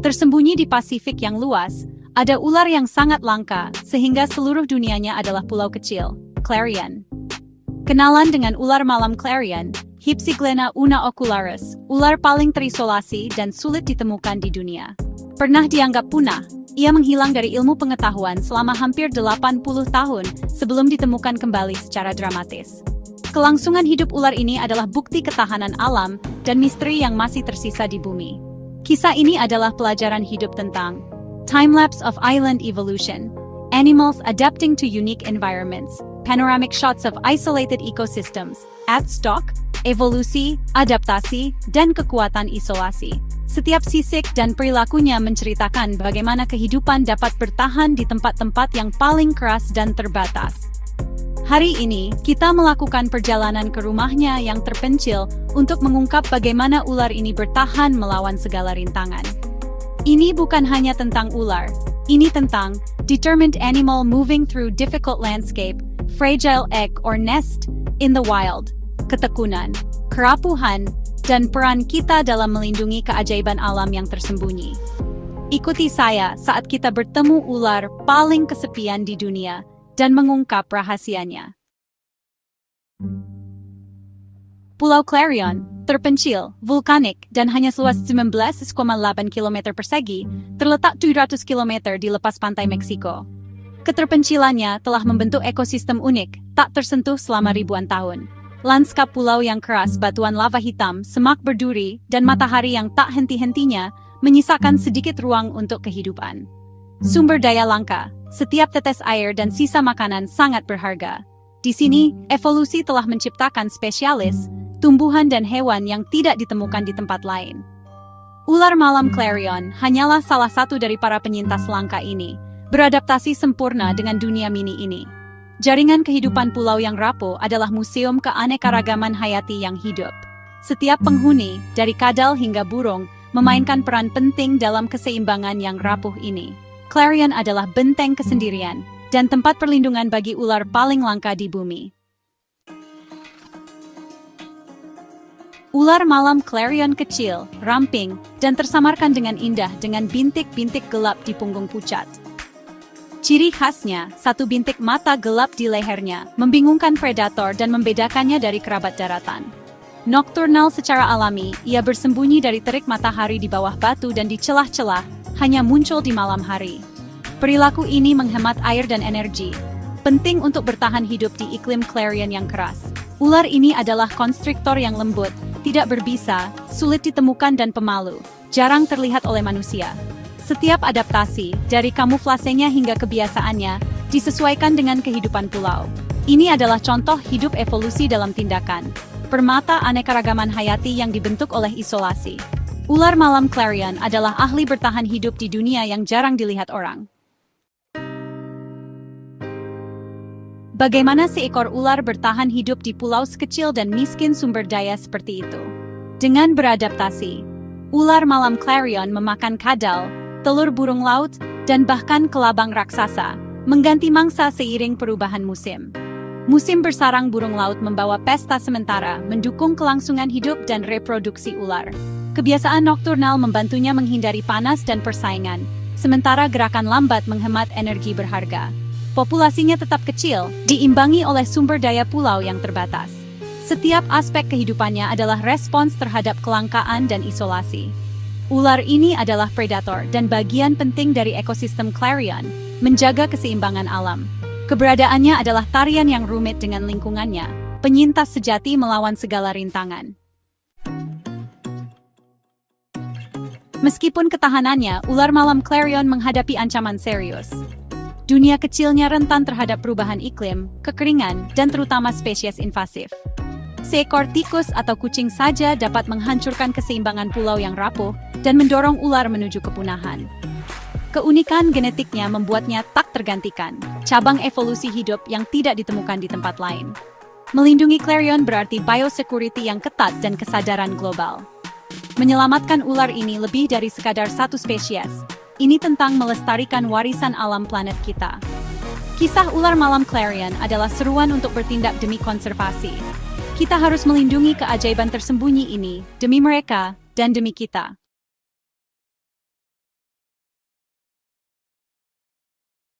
Tersembunyi di Pasifik yang luas, ada ular yang sangat langka, sehingga seluruh dunianya adalah pulau kecil, Clarion. Kenalan dengan ular malam Clarion, Hypsiglena unaocularis, ular paling terisolasi dan sulit ditemukan di dunia. Pernah dianggap punah, ia menghilang dari ilmu pengetahuan selama hampir 80 tahun sebelum ditemukan kembali secara dramatis. Kelangsungan hidup ular ini adalah bukti ketahanan alam dan misteri yang masih tersisa di bumi. Kisah ini adalah pelajaran hidup tentang time-lapse of island evolution, animals adapting to unique environments, panoramic shots of isolated ecosystems, stock, evolusi, adaptasi, dan kekuatan isolasi. Setiap sisik dan perilakunya menceritakan bagaimana kehidupan dapat bertahan di tempat-tempat yang paling keras dan terbatas. Hari ini, kita melakukan perjalanan ke rumahnya yang terpencil untuk mengungkap bagaimana ular ini bertahan melawan segala rintangan. Ini bukan hanya tentang ular, ini tentang determined animal moving through difficult landscape, fragile egg or nest in the wild, ketekunan, kerapuhan, dan peran kita dalam melindungi keajaiban alam yang tersembunyi. Ikuti saya saat kita bertemu ular paling kesepian di dunia dan mengungkap rahasianya. Pulau Clarion, terpencil, vulkanik, dan hanya seluas 19,8 km persegi, terletak 700 km di lepas pantai Meksiko. Keterpencilannya telah membentuk ekosistem unik, tak tersentuh selama ribuan tahun. Lanskap pulau yang keras, batuan lava hitam, semak berduri, dan matahari yang tak henti-hentinya menyisakan sedikit ruang untuk kehidupan. Sumber daya langka, setiap tetes air dan sisa makanan sangat berharga. Di sini, evolusi telah menciptakan spesialis, tumbuhan dan hewan yang tidak ditemukan di tempat lain. Ular malam Clarion hanyalah salah satu dari para penyintas langka ini, beradaptasi sempurna dengan dunia mini ini. Jaringan kehidupan pulau yang rapuh adalah museum keanekaragaman hayati yang hidup. Setiap penghuni, dari kadal hingga burung, memainkan peran penting dalam keseimbangan yang rapuh ini. Clarion adalah benteng kesendirian dan tempat perlindungan bagi ular paling langka di bumi. Ular malam Clarion kecil, ramping, dan tersamarkan dengan indah dengan bintik-bintik gelap di punggung pucat. Ciri khasnya, satu bintik mata gelap di lehernya, membingungkan predator dan membedakannya dari kerabat daratan. Nokturnal secara alami, ia bersembunyi dari terik matahari di bawah batu dan di celah-celah, hanya muncul di malam hari. Perilaku ini menghemat air dan energi, penting untuk bertahan hidup di iklim Clarion yang keras. Ular ini adalah konstriktor yang lembut, tidak berbisa, sulit ditemukan dan pemalu, jarang terlihat oleh manusia. Setiap adaptasi, dari kamuflasenya hingga kebiasaannya, disesuaikan dengan kehidupan pulau. Ini adalah contoh hidup evolusi dalam tindakan. Permata anekaragaman hayati yang dibentuk oleh isolasi. Ular malam Clarion adalah ahli bertahan hidup di dunia yang jarang dilihat orang. Bagaimana seekor ular bertahan hidup di pulau sekecil dan miskin sumber daya seperti itu? Dengan beradaptasi, ular malam Clarion memakan kadal, telur burung laut, dan bahkan kelabang raksasa, mengganti mangsa seiring perubahan musim. Musim bersarang burung laut membawa pesta sementara, mendukung kelangsungan hidup dan reproduksi ular. Kebiasaan nokturnal membantunya menghindari panas dan persaingan, sementara gerakan lambat menghemat energi berharga. Populasinya tetap kecil, diimbangi oleh sumber daya pulau yang terbatas. Setiap aspek kehidupannya adalah respons terhadap kelangkaan dan isolasi. Ular ini adalah predator dan bagian penting dari ekosistem Clarion, menjaga keseimbangan alam. Keberadaannya adalah tarian yang rumit dengan lingkungannya, penyintas sejati melawan segala rintangan. Meskipun ketahanannya, ular malam Clarion menghadapi ancaman serius. Dunia kecilnya rentan terhadap perubahan iklim, kekeringan, dan terutama spesies invasif. Seekor tikus atau kucing saja dapat menghancurkan keseimbangan pulau yang rapuh dan mendorong ular menuju kepunahan. Keunikan genetiknya membuatnya tak tergantikan, cabang evolusi hidup yang tidak ditemukan di tempat lain. Melindungi Clarion berarti biosecurity yang ketat dan kesadaran global. Menyelamatkan ular ini lebih dari sekadar satu spesies. Ini tentang melestarikan warisan alam planet kita. Kisah ular malam Clarion adalah seruan untuk bertindak demi konservasi. Kita harus melindungi keajaiban tersembunyi ini, demi mereka, dan demi kita.